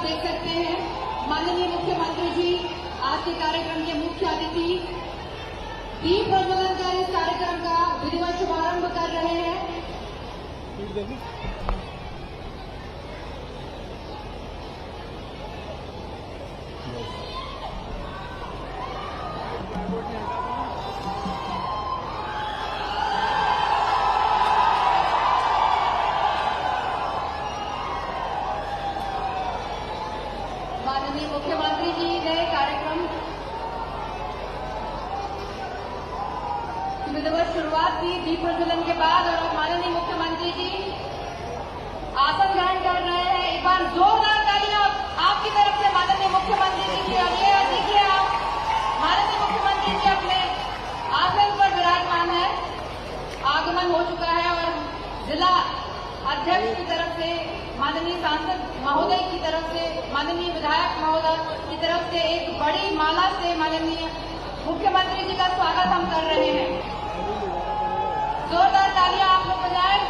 देख सकते हैं माननीय मुख्यमंत्री जी आज के कार्यक्रम के मुख्य अतिथि दीप प्रज्वलन कर इस कार्यक्रम का विधिवत शुभारंभ कर रहे हैं। माननीय मुख्यमंत्री जी ने कार्यक्रम की विधिवत शुरुआत की दीप प्रज्वलन के बाद और माननीय मुख्यमंत्री जी आसन ग्रहण कर रहे हैं। एक बार जोरदार तालियां आपकी तरफ से माननीय मुख्यमंत्री जी के लिए। देखिए आप माननीय मुख्यमंत्री जी अपने आसन पर विराजमान है। आगमन हो चुका है और जिला अध्यक्ष की तरफ से माननीय सांसद महोदय की तरफ से माननीय विधायक महोदय की तरफ से एक बड़ी माला से माननीय मुख्यमंत्री जी का स्वागत हम कर रहे हैं। जोरदार तालियां आप लोग बजाएं।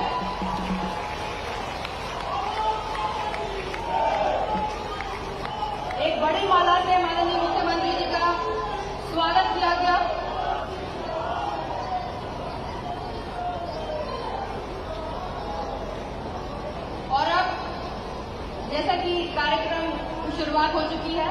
एक बड़ी माला से माननीय मुख्यमंत्री जी का स्वागत किया गया। और अब जैसा कि कार्यक्रम की शुरुआत हो चुकी है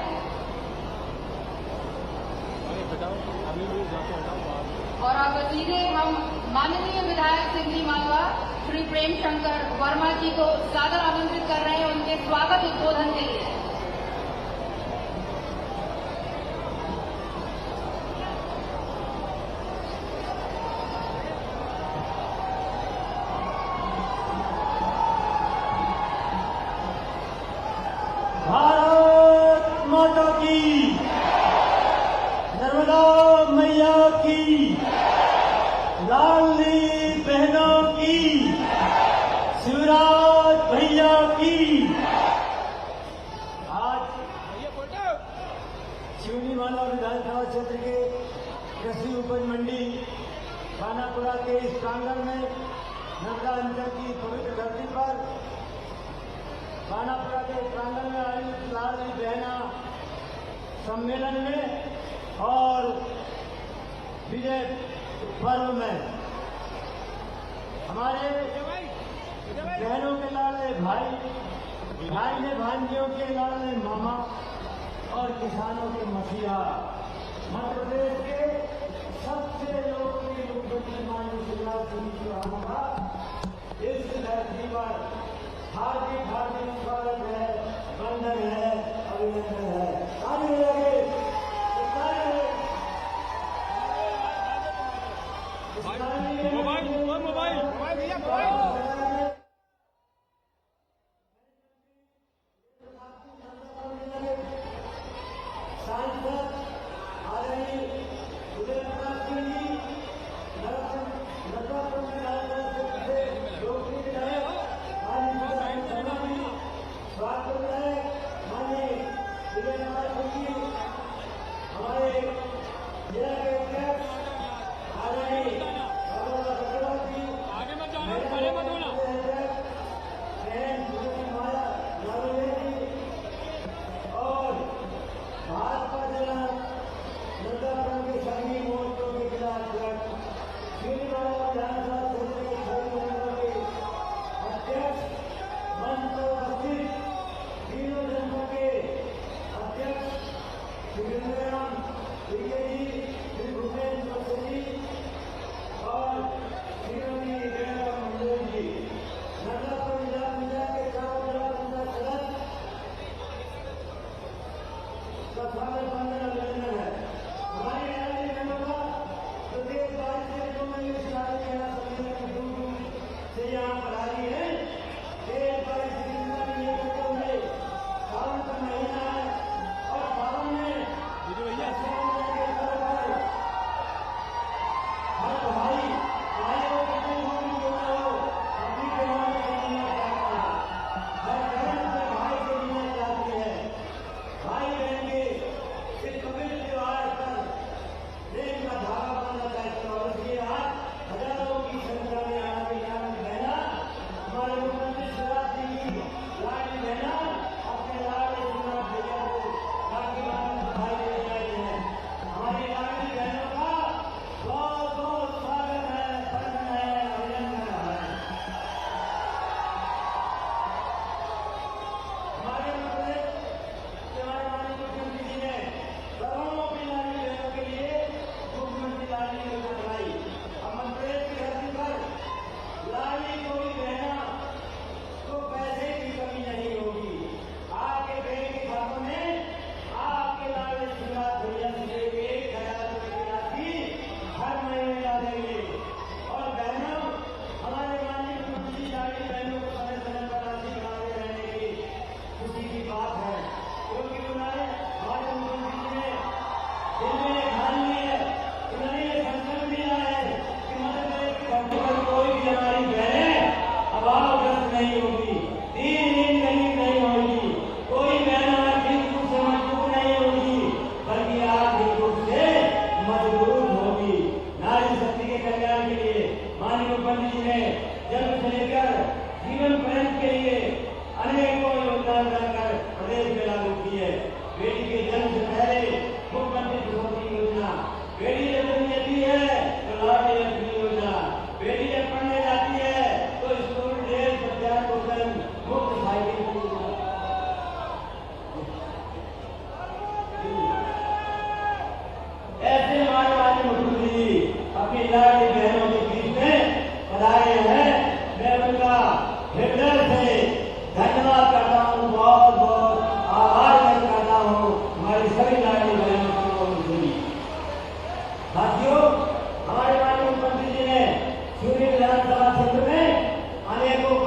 और अब सीधे हम माननीय विधायक सिंधी मालवा श्री प्रेम शंकर वर्मा जी को सादर आमंत्रित कर रहे हैं उनके स्वागत उद्बोधन के लिए। भारत माता की, नर्मदा मैया की, लाडली बहनों की, शिवराज भैया की। आज शिवनी मालवा विधानसभा क्षेत्र के कृषि उपज मंडी खानापुरा के इस प्रांगण में नर्मदा अंचल की पवित्र धरती पर खानापुरा के प्रांगण में आयोजित लाडली बहना सम्मेलन में और विजय पर्व में हमारे बहनों के लाडले भाई, भाई ने भांजियों के लाडले मामा और किसानों के मसीहा मध्य प्रदेश के सबसे लोकप्रिय मुख्यमंत्री माननीय शिवराज सिंह चौहान का इस धरती पर हार्दिक हार्दिक स्वागत है, वंदन है, अभिनंदन है। आगे लगे मोबाइल भैया मोबाइल सांसद आदरणीय उदय प्रताप सिंह जी नरसिंह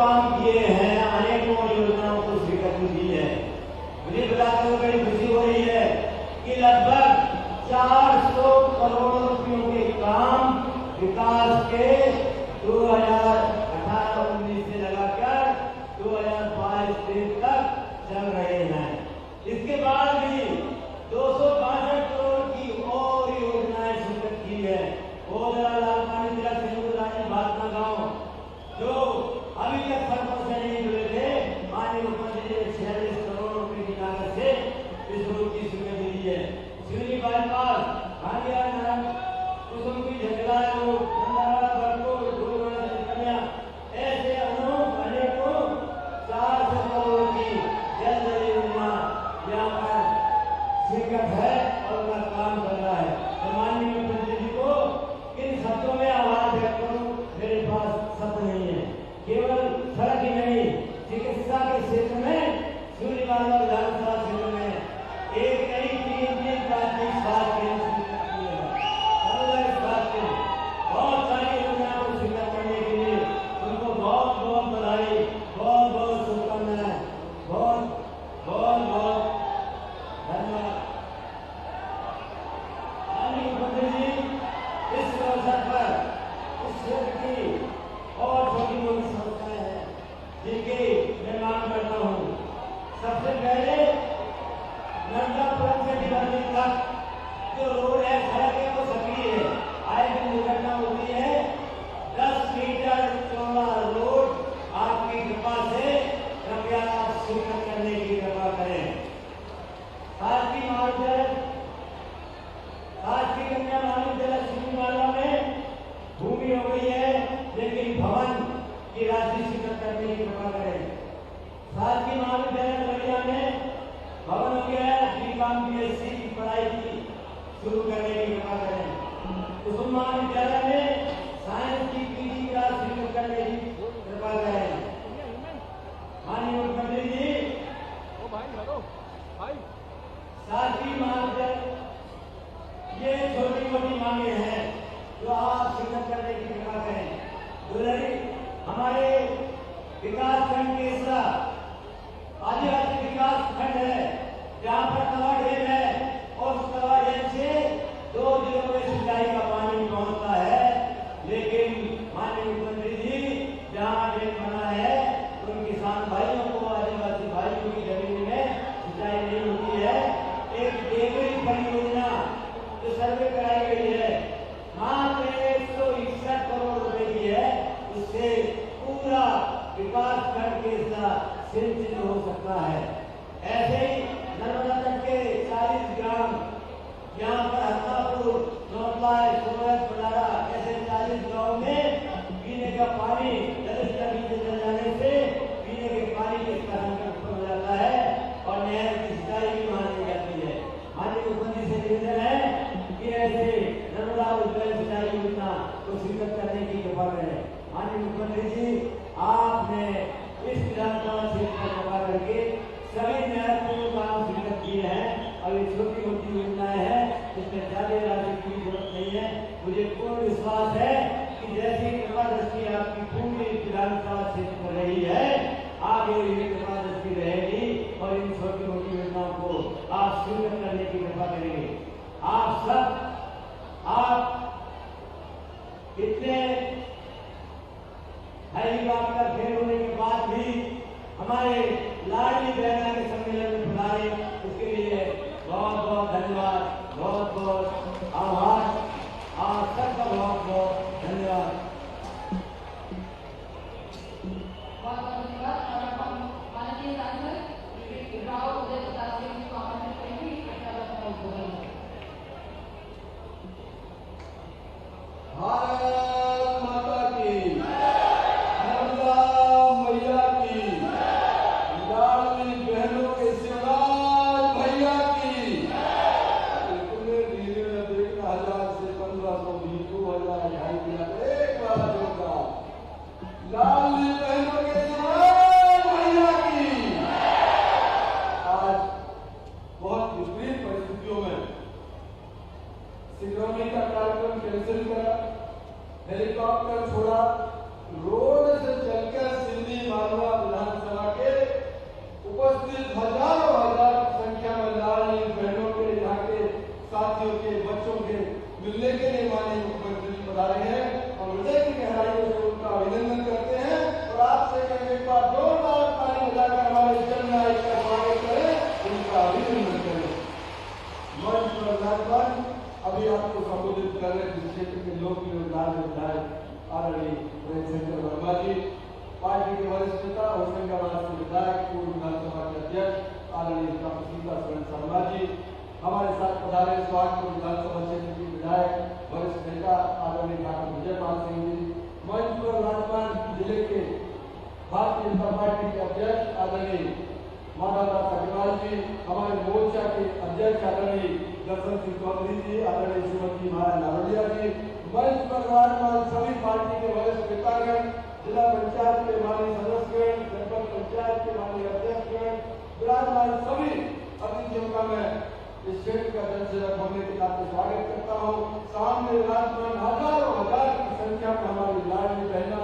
काम किए हैं, अनेकों योजनाओं को स्वीकृति दी है। मुझे बताते हुए बड़ी खुशी हो रही है कि लगभग 400 करोड़ रुपयों के काम विकास के 2018-19 से लगाकर 2022-23 तक चल रहे हैं। इसके बाद भी 262 करोड़ की और योजनाएं स्वीकृत की है। वो लाल पानी जिला भातना गांव जो अभी तक सड़कों से नहीं जुड़े थे, माननीय मुख्यमंत्री ने 46 करोड़ रुपए की लागत से इस रोड की स्वीकृति दी है। सिवनी बाईपास, भांडिया नारायण कुसुम की झगड़ा रोड, ऐसे अनेकों 400 करोड़ की जल योजना यहाँ पर स्वीकृत है और उनका काम कर रहा है। तो माननीय मुख्यमंत्री जी को इन शब्दों में आवाज व्यक्त करूं, मेरे पास शब्द नहीं है। केवल सड़क ही नहीं, चिकित्सा के क्षेत्र में सूर्यकांत विधानसभा क्षेत्र में एक नई 3 प्राथमिक स्वास्थ्य केंद्र बहुत सारी योजनाओं को स्वीकृत करने के लिए उनको बहुत बहुत बधाई, बहुत बहुत शुभकामनाएं, बहुत बहुत बहुत धन्यवाद। माननीय मुख्यमंत्री जी, इस अवसर पर इस क्षेत्र की और छोटी मोटी समस्याएं हैं जिनकी मैं मांग करता हूँ। सबसे पहले नर्मदापुरम से डिबरनी तक जो रोड है, सड़क है, वो सक्रिय है, आए दिन दुर्घटना होती है। 10 मीटर चौड़ा रोड आपकी कृपा से कृपया स्वीकृत करने की कृपा करें। शासकीय महाविद्यालय, शासकीय कन्या महाविद्यालय सिवनीवाला में भूमि हो गई है, लेकिन भवन की राशि स्वीकृत करने की कृपा करें। शासकीय महाविद्यालय बलिया में भवन हो गया है, BCom BSc की पढ़ाई की शुरू करने की कृपा करें। कुसुम महाविद्यालय में साइंस की PG क्लास शुरू करने की कृपा करें। माननीय मुख्यमंत्री जी, शासकीय महाविद्यालय, ये छोटी मोटी मांगे हैं जो आप स्वीकृत करने की कृपा करें। हमारे विकास खंड के आदिवासी विकास खंड है, जहाँ पर तवा डैम है और उस तवा डैम से 2 जिलों में सिंचाई का पानी पहुंचता है, लेकिन माननीय मुख्यमंत्री जी, जहाँ डैम बना है उन किसान भाइयों को, आदिवासी भाइयों की जमीन में सिंचाई नहीं होती है। एक देवरी परियोजना जो सर्वे कराई गई है, मात्र 161 करोड़ रुपए की है, उससे पूरा विकास खंड के सिंचित हो सकता है। ऐसे ही नर्मदा तट के 40 ग्राम, यहाँ पर हत्तापुर, नौतलाय, सोरठ, बडारा, ऐसे 40 गांव में पीने का पानी नीचे चल जाने से पीने के पानी के संकट उत्पन्न हो जाता है और नहर की सिंचाई भी मानी जाती है। माननीय मुख्यमंत्री से निवेदन है कि ऐसे नर्मदा उज्जवल सिंचाई योजना को स्वीकृत करने की कृपा करें। माननीय मुख्यमंत्री जी, आपने इस विधानसभा क्षेत्र पर कृपा करके सभी महत्वपूर्ण काम स्वीकृत किए हैं और ये छोटी मोटी योजनाएं हैं, इसमें ज्यादा राशि की जरूरत नहीं है। मुझे पूर्ण विश्वास है कि जैसी कृपा दृष्टि आपकी पूरी विधानसभा क्षेत्र पर रही है, आगे ये कृपा दृष्टि रहेगी और इन छोटी मोटी योजनाओं को आप स्वीकृत करने की कृपा करेंगे। आप इतने हेलीकॉप्टर फेल होने के बाद भी हमारे लाडली बहना के सम्मेलन में पधारे, उसके लिए बहुत बहुत धन्यवाद, बहुत बहुत आभार, आप सबका बहुत बहुत धन्यवाद। माननीय सांसद राव उदय प्रताप सिंह जी को आमंत्रित करेंगे। भारत माता की, नर्मदा मैया की, लाडली बहनों के शिवराज भैया की। तुम्हें धीरे में देखना 1000 से 1500 भी 2000 2,500 एक बार होगा। लाडली बहनों के शिवराज भैया की। आज बहुत विपरीत परिस्थितियों में सिंक्रोनी का कार्यक्रम कैंसिल करा, हेलीकॉप्टर छोड़ा, रोड से चलकर सिंधी पार्टी के वरिष्ठ नेता होशंगाबाद के विधायक पूर्व विधानसभा के अध्यक्ष आदरणीय डॉक्टर शर्मा जी, हमारे साथ पधारे स्वागतपुर विधानसभा क्षेत्र के विधायक वरिष्ठ नेता आदरणीय डॉक्टर विजयपाल सिंह जी, मंच पर राजस्थान जिले के भारतीय जनता पार्टी के अध्यक्ष आदरणीय माधवदास अग्रवाल जी, हमारे मोर्चा के अध्यक्ष आदरणीय दर्शन सिंह चौधरी जी, आदरणीय श्रीमती माया नारोलिया जी, मंच पर विराजमान सभी पार्टी के वरिष्ठ नेतागण, जिला पंचायत के माननीय सदस्यगण, जनपद पंचायत के माननीय अध्यक्षगण, विराजमान सभी अतिथियों का मैं इस क्षेत्र का जनसेवक होने के नाते स्वागत करता हूँ। सामने विराजमान हजारों हजार की संख्या में हमारी लाडली बहना,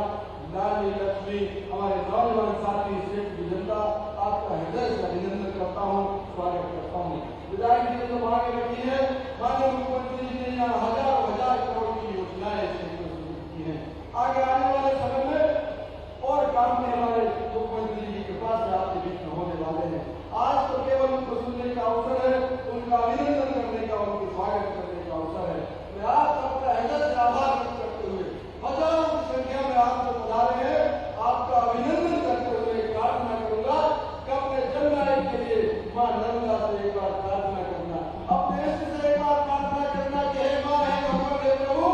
लाडली लक्ष्मी, हमारे नौजवान साथी, क्षेत्र की जनता, आपका हृदय से अभिनंदन करता हूँ, स्वागत करता हूँ। विधायक जी ने जो मांगे रखी है, माननीय मुख्यमंत्री जी ने यहाँ हजारों हजार करोड़ की योजनाएं की हैं। आगे आने वाले समय में और काम में हमारे मुख्यमंत्री जी की कृपा से आपके बीच में होने वाले हैं। आज तो केवल उनको सुनने का अवसर है, उनका अभिनंदन करने का, उनके स्वागत करने का अवसर है। मैं आज सबका हृदय से आभार व्यक्त करते हुए हजारों की संख्या में आपको पधारे हैं, आपका अभिनंदन करते हुए प्रार्थना करूंगा कि अपने जननायक के लिए मां नर्मदा से एक बार प्रार्थना करना, अपने इष्ट से एक बार प्रार्थना करना कि हे मां, हे भगवान, हे प्रभु,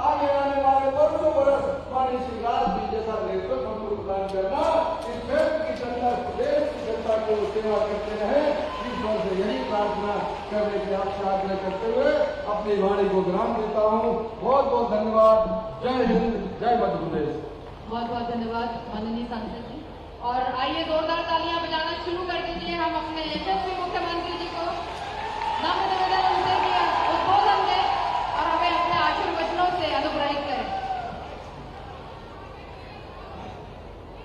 आगे आने वाले वर्षों बरस माननीय शिवराज जी जैसा नेतृत्व हमको प्रदान करना, इस क्षेत्र की जनता, प्रदेश की जनता को सेवा करते रहे। ईश्वर से यही प्रार्थना करने की आपसे आग्रह करते हुए अपनी वाणी को विराम देता हूँ। बहुत बहुत धन्यवाद। जय हिंद, जय मध्य प्रदेश। बहुत बहुत धन्यवाद माननीय सांसद जी। और आइए जोरदार तालियां बजाना शुरू कर दीजिए। हम अपने यशस्वी मुख्यमंत्री जी को नम्र निवेदन उनसे भी उद्बोधन दें और हमें अपने आशीर्वचनों से अनुग्रहित करें।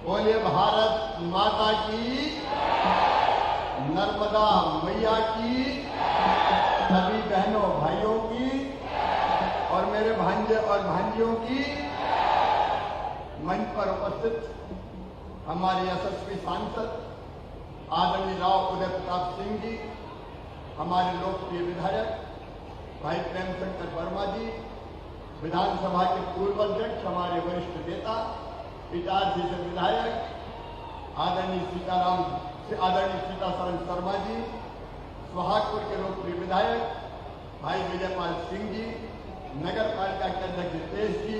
बोलिए भारत माता की, नर्मदा मैया की, सभी बहनों भाइयों की और मेरे भांजे और भांजियों की, मंच पर उपस्थित हमारे यशस्वी सांसद आदरणीय राव उदय प्रताप सिंह जी, हमारे लोकप्रिय विधायक भाई प्रेम शंकर वर्मा जी, विधानसभा के पूर्व अध्यक्ष, हमारे वरिष्ठ नेता इटारसी से विधायक आदरणीय सीतासरण शर्मा जी, सुहागपुर के लोकप्रिय विधायक भाई विजयपाल सिंह जी, नगर पालिका के अध्यक्ष हितेश जी,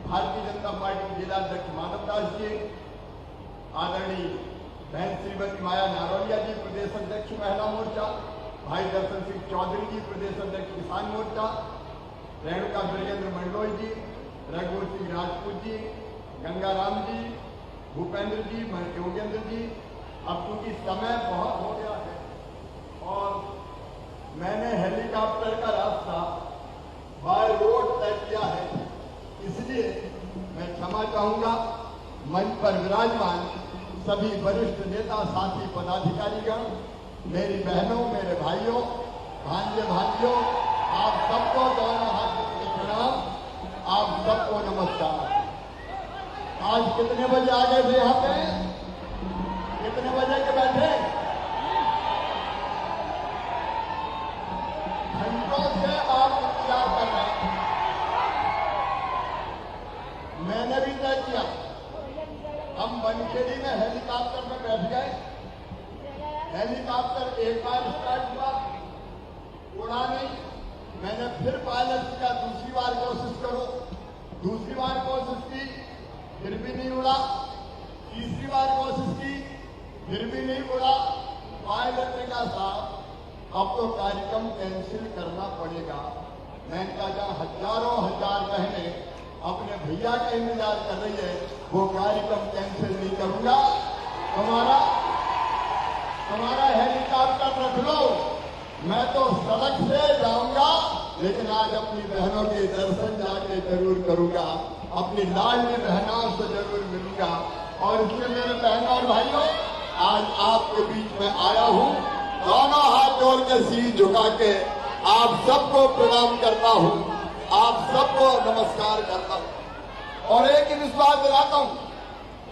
भारतीय जनता पार्टी के जिलाध्यक्ष माधवदास जी, आदरणीय बहन श्रीमती माया नारोलिया जी, प्रदेश अध्यक्ष महिला मोर्चा, भाई दर्शन सिंह चौधरी जी, प्रदेश अध्यक्ष किसान मोर्चा, रेणुका वीरेंद्र मंडलोई जी, रघुवर सिंह राजपूत जी, गंगाराम जी, भूपेंद्र जी, योगेंद्र जी। अब क्योंकि समय बहुत हो गया है और मैंने हेलीकॉप्टर का रास्ता बाय रोड तय किया है, इसलिए मैं क्षमा चाहूंगा। मंच पर विराजमान सभी वरिष्ठ नेता, साथी, पदाधिकारीगण, मेरी बहनों, मेरे भाइयों, भांजे भांजियों, आप सबको दोनों हाथ से प्रणाम, आप सबको नमस्कार। आज कितने बजे आ गए थे यहाँ पे? कितने बजे के बैठे? घंटों से आप इंतजार कर रहे हैं। मैंने भी तय किया, हम बनखेड़ी में हेलीकॉप्टर में बैठ गए। हेलीकॉप्टर एक बार स्टार्ट हुआ, उड़ा नहीं। मैंने फिर पायलट किया, दूसरी बार कोशिश करो। दूसरी बार कोशिश की, फिर भी नहीं उड़ा। तीसरी बार कोशिश की, फिर भी नहीं उड़ा। पायलट ने कहा साहब अब तो कार्यक्रम कैंसिल करना पड़ेगा। मैंने कहा जहां हजारों हजार बहनें अपने भैया का इंतजार कर रही है, वो कार्यक्रम कैंसिल नहीं करूंगा। तुम्हारा हेलीकॉप्टर रख लो, मैं तो सड़क से जाऊंगा, लेकिन आज अपनी बहनों के दर्शन जाके जरूर करूंगा, अपनी लाडली बहनों से जरूर मिलूंगा। और इसलिए मेरे बहनों और भाइयों, आज आपके बीच में आया हूं, दोनों हाथ जोड़ के सिर झुका के आप सबको प्रणाम करता हूं, आप सबको नमस्कार करता हूं। और एक ही विश्वास दिलाता हूं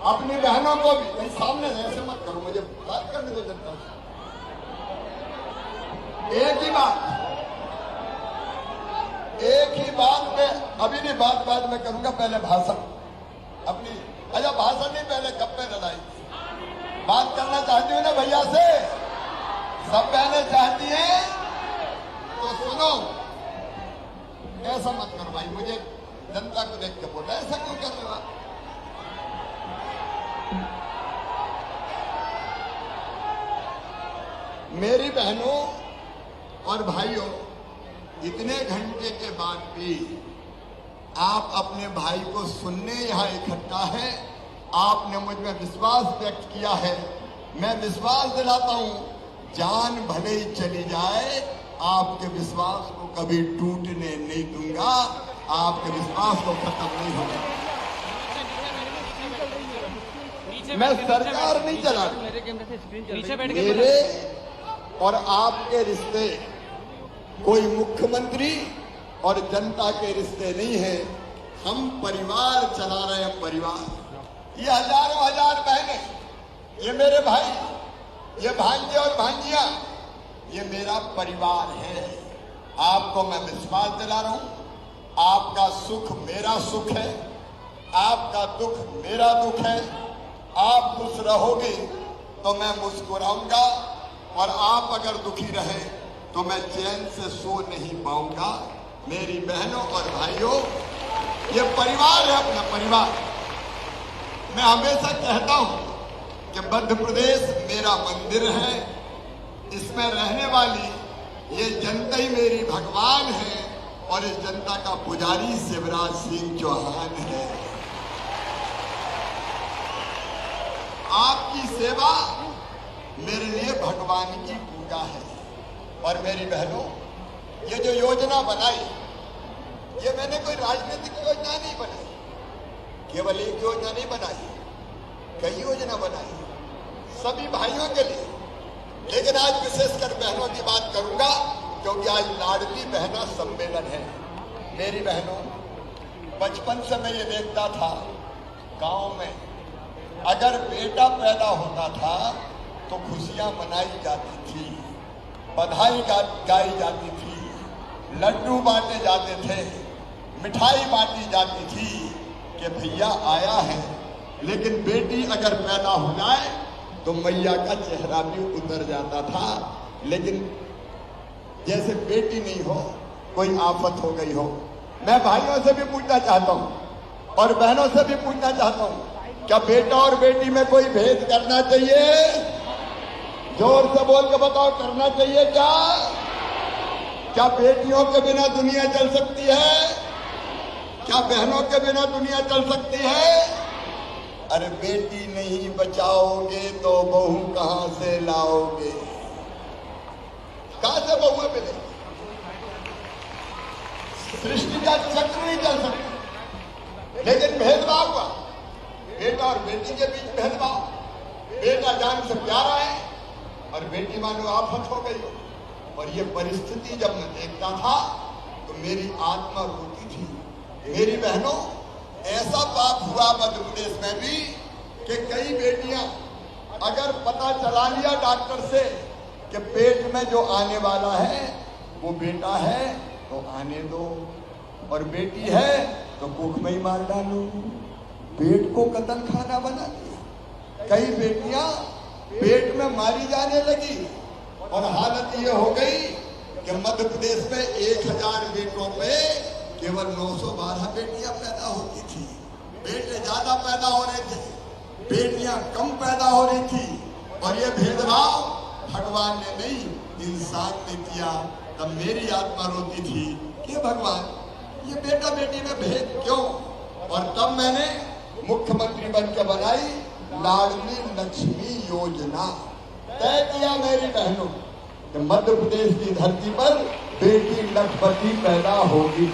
अपनी बहनों को भी, नहीं सामने ऐसे मत करो, मुझे बात करने दो जनता से। एक ही बात में अभी नहीं, बात में करूंगा, पहले भाषण अपनी अच्छा भाषण नहीं, पहले गप्पे लड़ाई। बात करना चाहती हूँ ना भैया से, सब बहनें चाहती हैं तो सुनो। ऐसा मत करो भाई, मुझे जनता को देख के बोला, ऐसा क्यों कर रहे हो आप? मेरी बहनों और भाइयों, इतने घंटे के बाद भी आप अपने भाई को सुनने यहाँ इकट्ठा है। आपने मुझ में विश्वास व्यक्त किया है, मैं विश्वास दिलाता हूं, जान भले ही चली जाए, आपके विश्वास को कभी टूटने नहीं दूंगा, आपके विश्वास को खत्म नहीं होगा। मैं सरकार नहीं चला रहा, मेरे और आपके रिश्ते कोई मुख्यमंत्री और जनता के रिश्ते नहीं है, हम परिवार चला रहे हैं। परिवार, ये हजारों हजार बहनें, ये मेरे भाई, ये भांजे और भांजियां, ये मेरा परिवार है। आपको मैं विश्वास दिला रहा हूं, आपका सुख मेरा सुख है, आपका दुख मेरा दुख है। आप खुश रहोगे तो मैं मुस्कुराऊंगा, और आप अगर दुखी रहे तो मैं चैन से सो नहीं पाऊंगा। मेरी बहनों और भाइयों, ये परिवार है, अपना परिवार। मैं हमेशा कहता हूं कि मध्य प्रदेश मेरा मंदिर है, इसमें रहने वाली ये जनता ही मेरी भगवान है, और इस जनता का पुजारी शिवराज सिंह चौहान है। आपकी सेवा मेरे लिए भगवान की पूजा है। और मेरी बहनों, ये जो योजना बनाई, ये मैंने कोई राजनीतिक योजना नहीं बनाई, केवल एक योजना नहीं बनाई, कई योजना बनाई सभी भाइयों के लिए। लेकिन आज विशेषकर बहनों की बात करूंगा, क्योंकि आज लाडली बहना सम्मेलन है। मेरी बहनों, बचपन से मैं ये देखता था, गांव में अगर बेटा पैदा होता था तो खुशियां मनाई जाती थी, बधाई गाई जाती थी, लड्डू बांटे जाते थे, मिठाई बांटी जाती थी कि भैया आया है। लेकिन बेटी अगर पैदा हो जाए तो मैया का चेहरा भी उतर जाता था। लेकिन जैसे बेटी नहीं हो, कोई आफत हो गई हो। मैं भाइयों से भी पूछना चाहता हूं और बहनों से भी पूछना चाहता हूं, क्या बेटा और बेटी में कोई भेद करना चाहिए? जोर से बोल के बताओ, करना चाहिए क्या? क्या बेटियों के बिना दुनिया चल सकती है? क्या बहनों के बिना दुनिया चल सकती है? अरे बेटी नहीं बचाओगे तो बहू कहां से लाओगे? कहां से बहुएं मिलेंगी? सृष्टि का चक्र नहीं चल सकता। लेकिन भेदभाव हुआ, बेटा और बेटी के बीच भेदभाव। बेटा जान से प्यारा है और बेटी मानो आफत हो गई हो। और ये परिस्थिति जब मैं देखता था तो मेरी आत्मा रोती थी। मेरी बहनों, ऐसा पाप हुआ मध्य प्रदेश में भी कि कई बेटियां, अगर पता चला लिया डॉक्टर से कि पेट में जो आने वाला है वो बेटा है तो आने दो, और बेटी है तो कुख में ही मार डालो। पेट को कतल खाना बना दिया। कई बेटियां पेट में मारी जाने लगी, और हालत ये हो गई कि मध्य प्रदेश में 1000 बेटों पे केवल 912 बेटियां पैदा होती थी। बेटे ज्यादा पैदा हो रहे थे, बेटियां कम पैदा हो रही थी। और ये भेदभाव भगवान ने नहीं, इंसान ने किया। तब मेरी आत्मा रोती थी कि भगवान, ये बेटा बेटी में भेद क्यों? और तब मैंने मुख्यमंत्री बनकर बनाई लाडली लक्ष्मी योजना। तय किया मेरी बहनों कि मध्य प्रदेश की धरती पर बेटी लखपति पैदा होगी।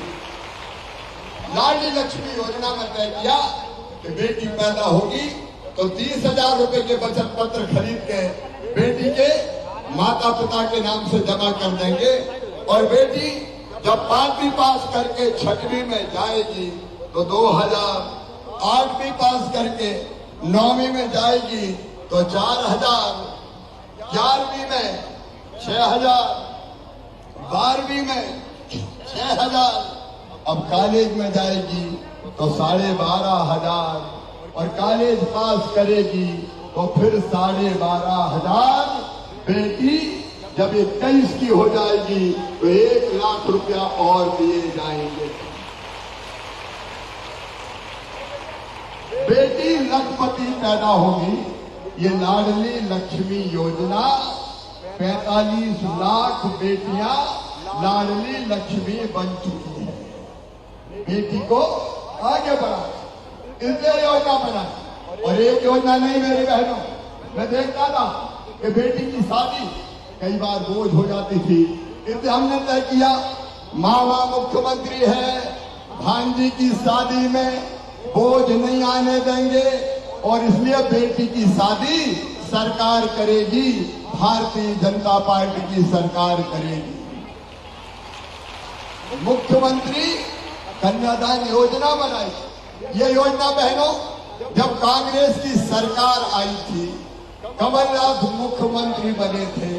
लाडली लक्ष्मी योजना में तय किया कि बेटी पैदा होगी तो 30,000 रुपए के बचत पत्र खरीद के बेटी के माता पिता के नाम से जमा कर देंगे। और बेटी जब 5वीं पास करके 6वीं में जाएगी तो 2,000, 8वीं पास करके 9वीं में जाएगी तो 4,000, 11वीं में 6,000, 12वीं में 6,000, अब कॉलेज में जाएगी तो 12,500, और कॉलेज पास करेगी तो फिर 12,500। बेटी जब 21 की हो जाएगी तो 1 लाख रुपया और दिए जाएंगे। बेटी लखपति पैदा होगी, ये लाडली लक्ष्मी योजना 45 लाख बेटियां लाडली लक्ष्मी बन चुकी है। बेटी को आगे बढ़ा, इसलिए योजना बना। और एक योजना नहीं मेरी बहनों, मैं देखता था कि बेटी की शादी कई बार बोझ हो जाती थी, इसलिए हमने तय किया मामा मुख्यमंत्री है, भांजी की शादी में बोझ नहीं आने देंगे और इसलिए बेटी की शादी सरकार करेगी, भारतीय जनता पार्टी की सरकार करेगी। मुख्यमंत्री कन्यादान योजना बनाई। ये योजना बहनों जब कांग्रेस की सरकार आई थी, कमलनाथ मुख्यमंत्री बने थे,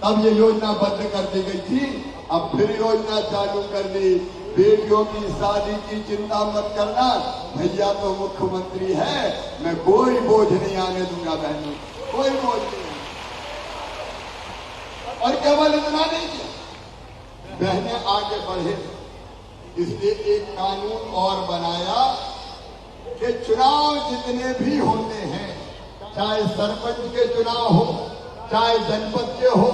तब ये योजना बंद कर दी गई थी। अब फिर योजना चालू कर दी। बेटियों की शादी की चिंता मत करना, भैया तो मुख्यमंत्री है, मैं कोई बोझ नहीं आने दूंगा बहनों, कोई बोझ नहीं। और केवल इतना नहीं किया, बहनें आगे बढ़े, इसलिए एक कानून और बनाया कि चुनाव जितने भी होते हैं, चाहे सरपंच के चुनाव हो, चाहे जनपद के हो,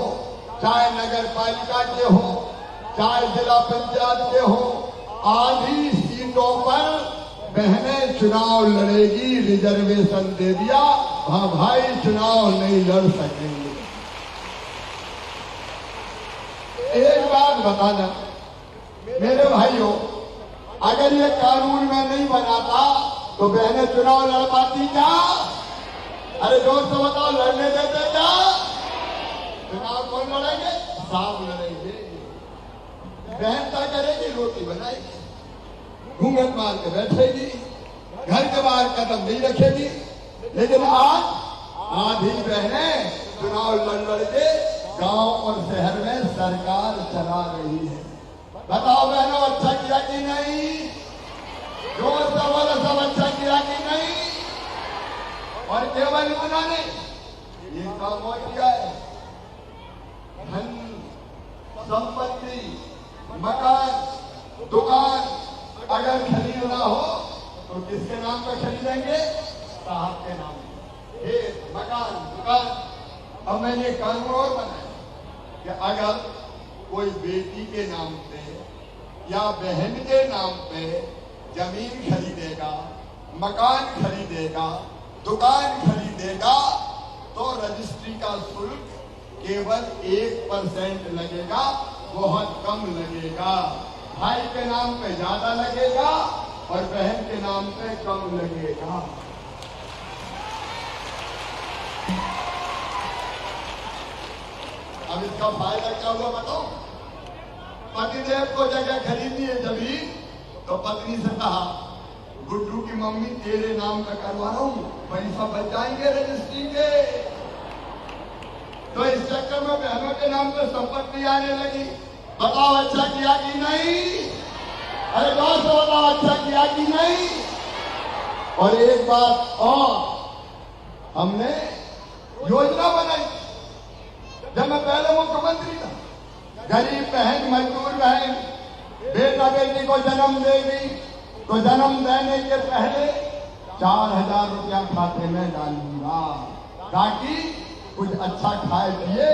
चाहे नगर पालिका के हो, चाहे जिला पंचायत के हो, आधी सीटों पर बहनें चुनाव लड़ेगी। रिजर्वेशन दे दिया, हाँ भाई चुनाव नहीं लड़ सकेंगे। एक बात बताना मेरे भाइयों, अगर ये कानून में नहीं बनाता तो बहनें चुनाव लड़ पाती क्या? अरे जोर से बताओ, लड़ने देते क्या? चुनाव कौन लड़ेंगे? साहब लड़ेंगे। बहन क्या करेगी? रोटी बनाएगी, घूंघट मार के बैठेगी, घर के बाहर कदम नहीं रखेगी। लेकिन आज आधी बहनें चुनाव लड़ के गांव और शहर में सरकार चला रही है। बताओ बहनों, अच्छा किया कि नहीं? जोर से बोलो, सब अच्छा किया कि नहीं? और केवल इतना नहीं, ये काम और किया है, धन संपत्ति, मकान, दुकान अगर खरीदना हो तो किसके नाम पर खरीदेंगे? साहब के नाम पर। खेत, मकान, दुकान। अब मैंने कानून और बनाया कि अगर कोई बेटी के नाम पे या बहन के नाम पे जमीन खरीदेगा, मकान खरीदेगा, दुकान खरीदेगा, तो रजिस्ट्री का शुल्क केवल 1% लगेगा, बहुत कम लगेगा। भाई के नाम पे ज्यादा लगेगा और बहन के नाम पे कम लगेगा। अब इसका फायदा क्या हुआ बताओ? पतिदेव को जगह खरीदनी है जमीन, तो पत्नी से कहा, गुड्डू की मम्मी तेरे नाम पे करवा रहा हूं, पैसा बच जाएंगे रजिस्ट्री के। तो इस चक्कर में बहनों के नाम पे संपत्ति आने लगी। बताओ अच्छा किया कि नहीं? अरे गांव से बताओ, अच्छा किया कि नहीं? और एक बात और, हमने योजना बनाई। जब मैं पहले मुख्यमंत्री था, गरीब बहन, मजदूर बहन बेटा बेटी को जन्म देगी तो जन्म देने के पहले 4,000 रुपया खाते में डालूंगा, ताकि कुछ अच्छा खाए पिए,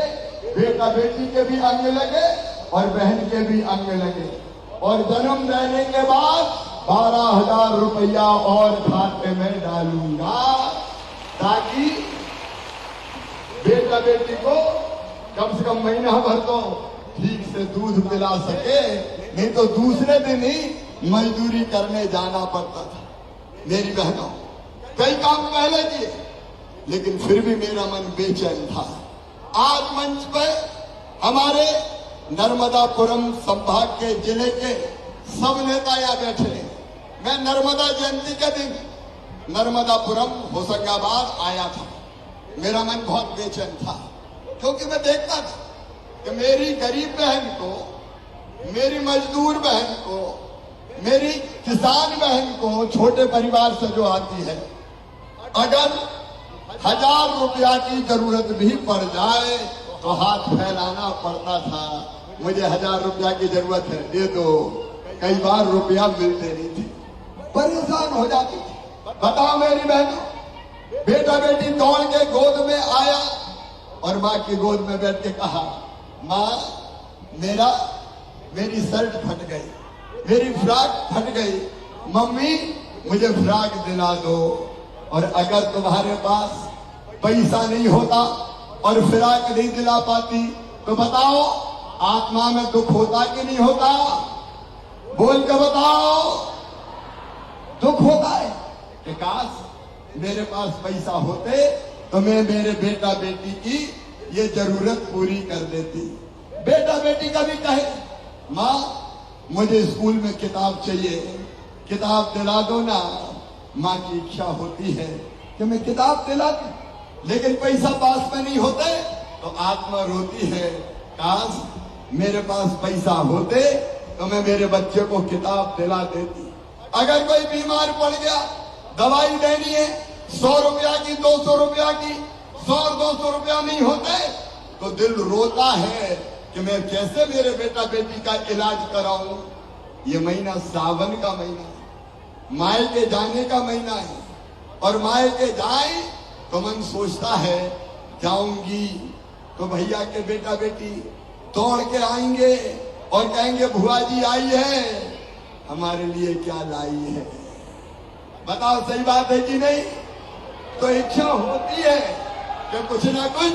बेटा बेटी के भी अंग लगे और बहन के भी अंग लगे। और जन्म देने के बाद 12,000 रुपया और खाते में डालूंगा, ताकि बेटा बेटी को कम से कम महीना भर तो ठीक से दूध पिला सके, नहीं तो दूसरे दिन ही मजदूरी करने जाना पड़ता था। मेरी बहनों, कई काम पहले किए, लेकिन फिर भी मेरा मन बेचैन था। आज मंच पर हमारे नर्मदापुरम संभाग के जिले के सब नेता यहाँ बैठे हैं। मैं नर्मदा जयंती के दिन नर्मदापुरम होशंगाबाद आया था। मेरा मन बहुत बेचैन था, क्योंकि मैं देखता था कि मेरी गरीब बहन को, मेरी मजदूर बहन को, मेरी किसान बहन को, छोटे परिवार से जो आती है, अगर 1000 रुपया की जरूरत भी पड़ जाए तो हाथ फैलाना पड़ता था, मुझे 1000 रुपया की जरूरत है, दे दो। कई बार रुपया मिलते नहीं थे, परेशान हो जाती थी। बताओ मेरी बहनों, बेटा बेटी दौड़ के गोद में आया और माँ की गोद में बैठ के कहा, माँ मेरी शर्ट फट गई, मेरी फ्रॉक फट गई, मम्मी मुझे फ्रॉक दिला दो। और अगर तुम्हारे पास पैसा नहीं होता और फ्रॉक नहीं दिला पाती तो बताओ आत्मा में दुख होता कि नहीं होता? बोल के बताओ, दुख होता है कि काश मेरे पास पैसा होते तो मैं मेरे बेटा बेटी की ये जरूरत पूरी कर देती। बेटा बेटी कभी कहे, माँ मुझे स्कूल में किताब चाहिए, किताब दिला दो ना। माँ की इच्छा होती है कि मैं किताब दिला दूं, लेकिन पैसा पास में नहीं होते तो आत्मा रोती है, काश मेरे पास पैसा होते तो मैं मेरे बच्चे को किताब दिला देती। अगर कोई बीमार पड़ गया, दवाई देनी है 100 रुपया की, 200 रुपया की, 100-200 रुपया नहीं होते तो दिल रोता है कि मैं कैसे मेरे बेटा बेटी का इलाज कराऊं। ये महीना सावन का महीना है, मायके जाने का महीना है, और मायके जाए तो मन सोचता है जाऊंगी तो भैया के बेटा बेटी दौड़ के आएंगे और कहेंगे भुआ जी आई है, हमारे लिए क्या लाई है। बताओ सही बात है कि नहीं? तो इच्छा होती है कि कुछ ना कुछ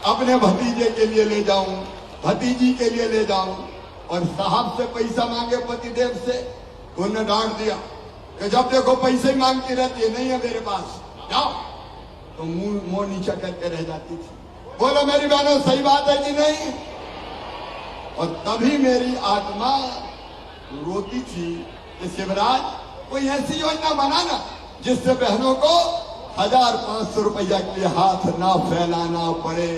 अपने भतीजे के लिए ले जाऊं, भतीजी के लिए ले जाऊं। और साहब से पैसा मांगे पतिदेव से, उन्होंने डांट दिया कि जब देखो पैसे ही मांगती रहती है, नहीं है मेरे पास, जाओ। तो मुंह नीचा करके रह जाती थी। बोलो मेरी बहनों, सही बात है कि नहीं? और तभी मेरी आत्मा रोती थी कि शिवराज कोई ऐसी योजना बनाना जिससे बहनों को 1500 रुपया के हाथ ना फैलाना पड़े,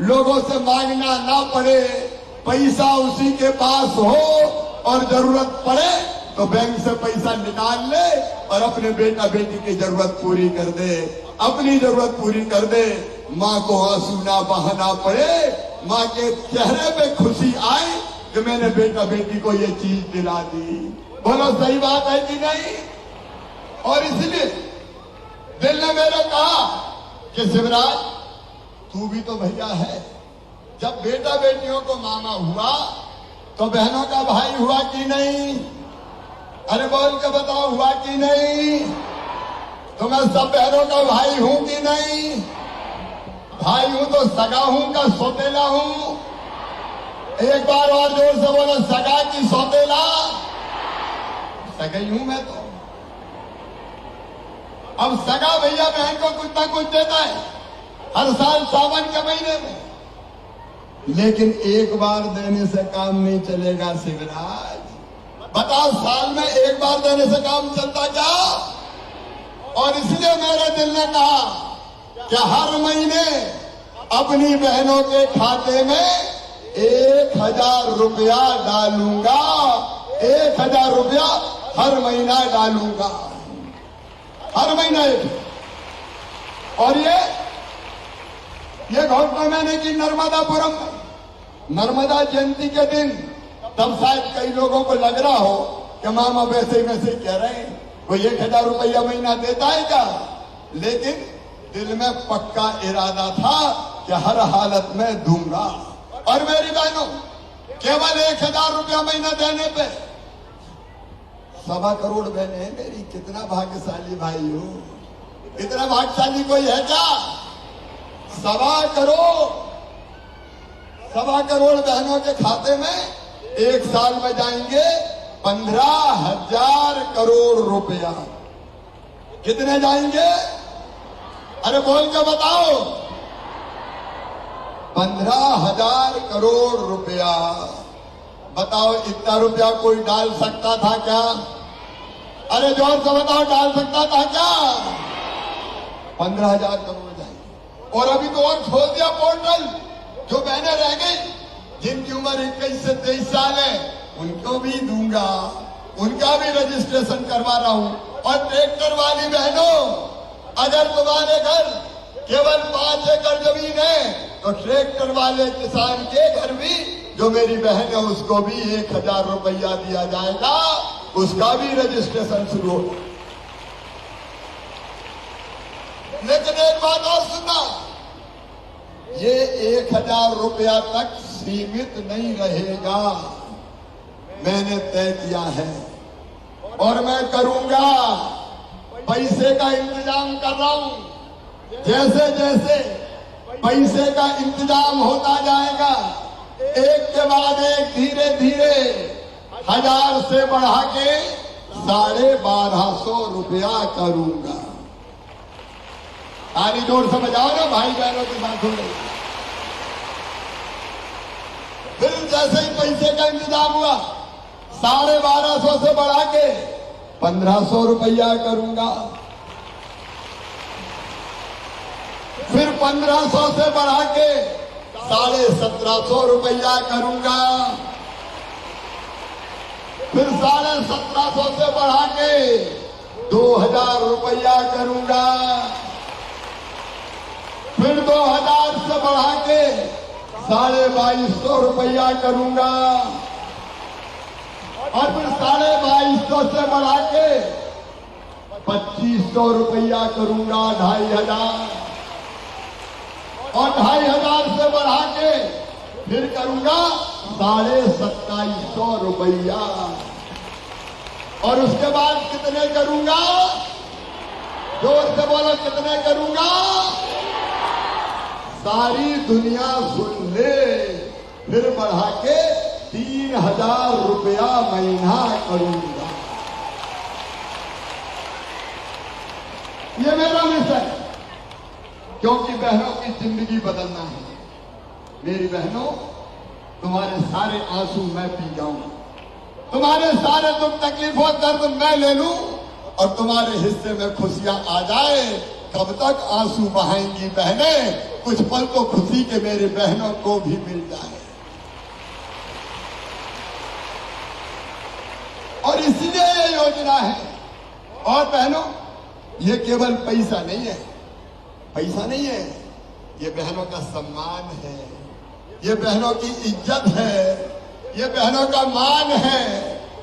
लोगों से मांगना ना पड़े, पैसा उसी के पास हो और जरूरत पड़े तो बैंक से पैसा निकाल ले और अपने बेटा बेटी की जरूरत पूरी कर दे, अपनी जरूरत पूरी कर दे। माँ को आंसू ना बहाना पड़े, माँ के चेहरे पे खुशी आए कि मैंने बेटा बेटी को ये चीज दिला दी। बोलो सही बात है कि नहीं? और इसलिए दिल ने मेरे कहा कि शिवराज तू भी तो भैया है, जब बेटा बेटियों को मामा हुआ तो बहनों का भाई हुआ कि नहीं? अरे बोल के बताओ, हुआ कि नहीं? तो मैं सब बहनों का भाई हूं कि नहीं? भाई हूं तो सगा हूं का सौतेला हूं? एक बार और जोर से बोलो, सगा की सौतेला? सगाई हूं मैं तो। अब सगा भैया बहन को कुछ ना कुछ देता है हर साल सावन के महीने में, लेकिन एक बार देने से काम नहीं चलेगा शिवराज। बताओ, साल में एक बार देने से काम चलता क्या? और इसलिए मेरे दिल ने कहा कि हर महीने अपनी बहनों के खाते में 1000 रुपया डालूंगा, 1000 रुपया हर महीना डालूंगा, हर महीना एक। और ये घोषणा मैंने की नर्मदापुरम में, नर्मदा जयंती के दिन। तब शायद कई लोगों को लग रहा हो कि मामा वैसे ही कह रहे हैं, कोई 1000 रुपया महीना देता है क्या? लेकिन दिल में पक्का इरादा था कि हर हालत में दूंगा। और मेरी बहनों, केवल 1000 रुपया महीना देने पे 1.25 करोड़ बहने हैं मेरी। कितना भाग्यशाली भाई हो, इतना भाग्यशाली कोई है क्या? 1.25 करोड़ बहनों के खाते में एक साल में जाएंगे 15,000 करोड़ रुपया। कितने जाएंगे? अरे बोल के बताओ, 15,000 करोड़ रुपया। बताओ, इतना रुपया कोई डाल सकता था क्या? अरे जोर से बताओ, डाल सकता था क्या? 15,000 करोड़ जाएंगे। और अभी तो और खोल दिया पोर्टल, जो बहनें रह गई जिनकी उम्र 21 से 23 साल है उनको भी दूंगा, उनका भी रजिस्ट्रेशन करवा रहा हूं। और ट्रैक्टर वाली बहनों, अगर तुम्हारे घर केवल 5 एकड़ जमीन है तो ट्रैक्टर वाले किसान के घर भी जो मेरी बहन है उसको भी 1000 रुपया दिया जाएगा, उसका भी रजिस्ट्रेशन शुरू होगा। लेकिन एक बात और सुनना, ये 1000 रुपया तक सीमित नहीं रहेगा। मैंने तय किया है और मैं करूंगा, पैसे का इंतजाम कर रहा हूं। जैसे जैसे पैसे का इंतजाम होता जाएगा, एक के बाद एक धीरे धीरे 1000 से बढ़ा के 1250 रुपया करूंगा। ताली जोर से बजाओ ना भाई बहनों की बात हो गई। फिर जैसे ही पैसे का इंतजाम हुआ 1250 से बढ़ा के 1500 रुपया करूंगा। फिर 1500 से बढ़ा के 1750 रुपया करूंगा। फिर 1750 से बढ़ा के 2000 रुपया करूंगा। फिर 2000 से बढ़ा के 2250 रुपया करूंगा। और फिर 2250 से बढ़ा के 2500 रुपया करूंगा, 2500। और 2500 से बढ़ा के फिर करूंगा 2750 रुपया। और उसके बाद कितने करूंगा? जोर से बोलो, कितने करूंगा? सारी दुनिया सुन ले। फिर बढ़ा के 3000 रुपया महीना करूंगा। ये मेरा मिशन है, क्योंकि बहनों की जिंदगी बदलना है। मेरी बहनों, तुम्हारे सारे आंसू मैं पी जाऊं, तुम्हारे सारे दुख तकलीफों दर्द मैं ले लूं और तुम्हारे हिस्से में खुशियां आ जाए। कब तक आंसू बहाएंगी बहनें? कुछ पल तो खुशी के मेरे बहनों को भी मिल जाए। और इसलिए ये योजना है। और बहनों, ये केवल पैसा नहीं है, पैसा नहीं है, ये बहनों का सम्मान है, ये बहनों की इज्जत है, ये बहनों का मान है।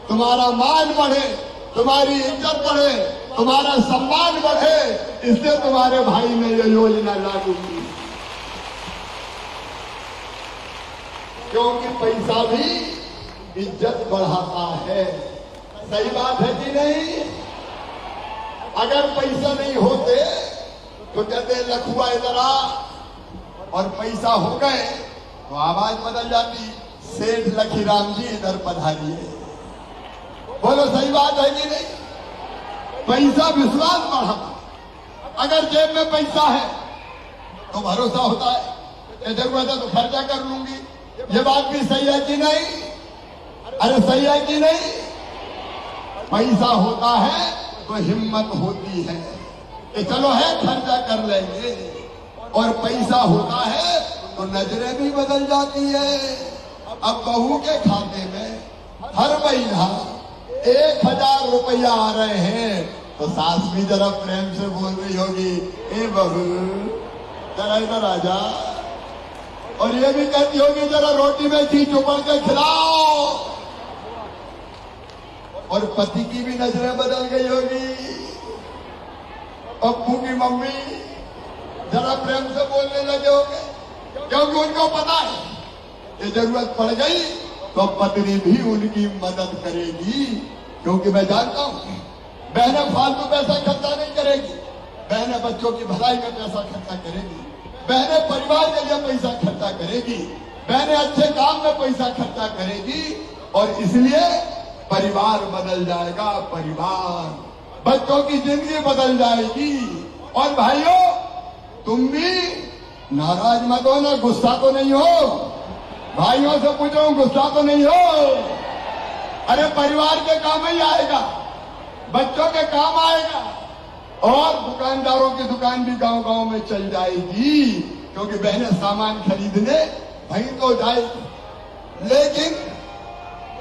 तुम्हारा मान बढ़े, तुम्हारी इज्जत बढ़े, तुम्हारा सम्मान बढ़े, इसलिए तुम्हारे भाई ने ये योजना लागू की। क्योंकि पैसा भी इज्जत बढ़ाता है। सही बात है कि नहीं? अगर पैसा नहीं होते तो कहते लखुआ इधर आ, और पैसा हो गए तो आवाज बदल जाती, सेठ लखीराम जी इधर पधारिए। बोलो सही बात है कि नहीं? पैसा विश्वास बढ़ाता। अगर जेब में पैसा है तो भरोसा होता है, जरूरत है तो खर्चा कर लूंगी। ये बात भी सही है कि नहीं? अरे सही है कि नहीं? पैसा होता है तो हिम्मत होती है कि चलो है खर्चा कर लेंगे। और पैसा होता है तो नजरें भी बदल जाती है। अब बहू के खाते में हर महीना 1000 रुपया आ रहे हैं तो सास भी जरा प्रेम से बोल रही होगी, ए बहू जरा इधर आ जा। और ये भी कहती होगी जरा रोटी में घी चुपड़ के खिलाओ। और पति की भी नजरें बदल गई होगी। पप्पू की मम्मी जरा प्रेम से बोलने लगे होंगे, क्योंकि उनको पता है कि जरूरत पड़ गई तो पत्नी भी उनकी मदद करेगी। क्योंकि मैं जानता हूं बहनें फालतू पैसा खर्चा नहीं करेगी, बहनें बच्चों की भलाई में पैसा खर्चा करेगी, बहनें परिवार के लिए पैसा खर्चा करेगी, बहनें अच्छे काम में पैसा खर्चा करेगी। और इसलिए परिवार बदल जाएगा, परिवार, बच्चों की जिंदगी बदल जाएगी। और भाइयों, तुम भी नाराज मत हो ना, गुस्सा तो नहीं हो? भाइयों से पूछ रहा हूं, गुस्सा तो नहीं हो? अरे परिवार के काम ही आएगा, बच्चों के काम आएगा, और दुकानदारों की दुकान भी गांव गांव में चल जाएगी, क्योंकि बहनें सामान खरीदने वहीं तो जाएगी। लेकिन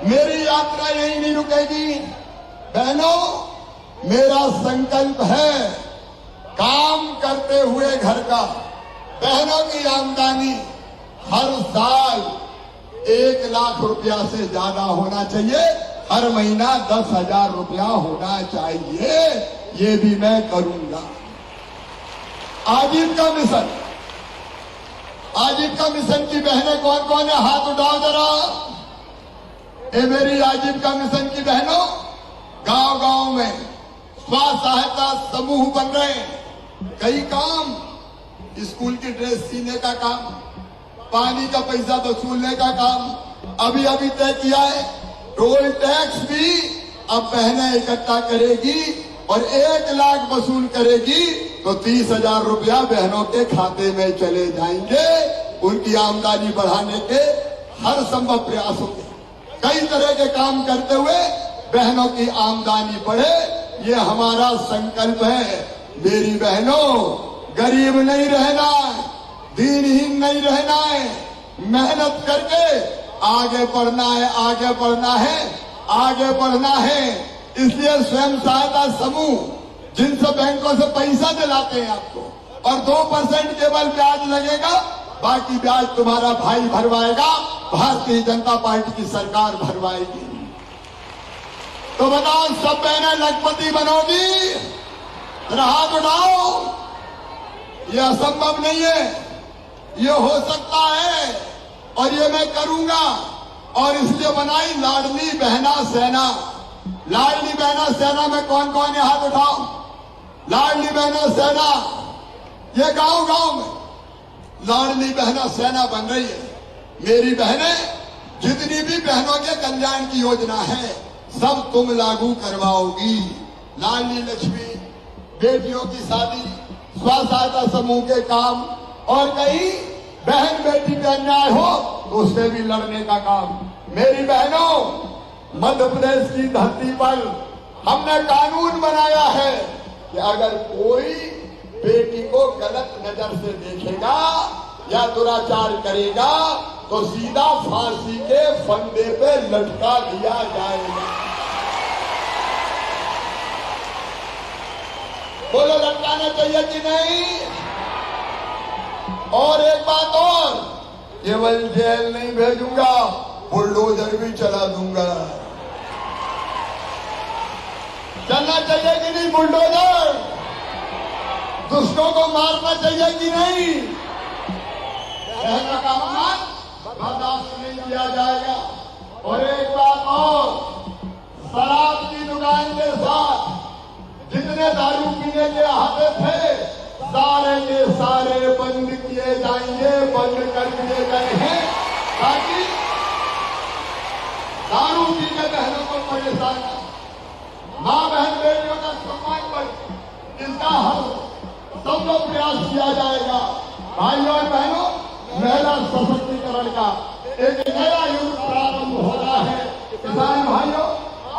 मेरी यात्रा यहीं नहीं रुकेगी। बहनों, मेरा संकल्प है काम करते हुए घर का बहनों की आमदनी हर साल 1 लाख रुपया से ज्यादा होना चाहिए, हर महीना 10,000 रुपया होना चाहिए। ये भी मैं करूंगा। आजीविका मिशन, आजीविका मिशन की बहनें कौन कौन है, हाथ उठाओ जरा। ये मेरी आजीविका मिशन की बहनों, गांव गांव में स्व सहायता समूह बन रहे हैं। कई काम, स्कूल की ड्रेस सीने का काम, पानी का पैसा वसूलने का काम अभी अभी तय किया है। टोल टैक्स भी अब बहनें इकट्ठा करेगी और 1 लाख वसूल करेगी तो 30,000 रुपया बहनों के खाते में चले जाएंगे। उनकी आमदनी बढ़ाने के हर संभव प्रयास होंगे। कई तरह के काम करते हुए बहनों की आमदनी बढ़े, ये हमारा संकल्प है। मेरी बहनों, गरीब नहीं रहना है, दीनहीन नहीं रहना है, मेहनत करके आगे बढ़ना है, आगे बढ़ना है, आगे बढ़ना है। इसलिए स्वयं सहायता समूह जिनसे बैंकों से पैसा दिलाते हैं आपको और 2% केवल ब्याज लगेगा, बाकी ब्याज तुम्हारा भाई भरवाएगा, भारतीय जनता पार्टी की सरकार भरवाएगी। तो बताओ, सब बहनें लखपति बनोगी? हाथ उठाओ। ये असंभव नहीं है, ये हो सकता है और ये मैं करूंगा। और इसलिए बनाई लाडली बहना सेना। लाडली बहना सेना में कौन कौन है, हाथ उठाओ। लाडली बहना सेना, ये गांव गांव में लाडली बहना सेना बन रही है। मेरी बहनें, जितनी भी बहनों के कल्याण की योजना है सब तुम लागू करवाओगी। लाडली लक्ष्मी, बेटियों की शादी, स्व सहायता समूह के काम, और कहीं बहन बेटी पे अन्याय हो तो उससे भी लड़ने का काम। मेरी बहनों, मध्य प्रदेश की धरती पर हमने कानून बनाया है कि अगर कोई बेटी को गलत नजर से देखेगा या दुराचार करेगा तो सीधा फांसी के फंदे पे लटका दिया जाएगा। बोलो, लटकाना चाहिए कि नहीं? और एक बात और, केवल जेल नहीं भेजूंगा, बुलडोजर भी चला दूंगा। चलना चाहिए कि नहीं बुलडोजर? दुष्टों को मारना चाहिए कि नहीं? रहने का अपमान बर्दाश्त नहीं किया जाएगा। और एक बात और, शराब की दुकान के साथ जितने दारू पीने के आते थे सारे के सारे बंद किए जाएंगे, बंद कर दिए गए हैं, ताकि दारू पी के बहनों को परेशान न, मां बहन बेटियों का सम्मान बढ़े, इसका हल सब लोग प्रयास किया जाएगा। भाइयों और बहनों, महिला सशक्तिकरण का एक नया युग प्रारंभ हो रहा है। किसान भाइयों,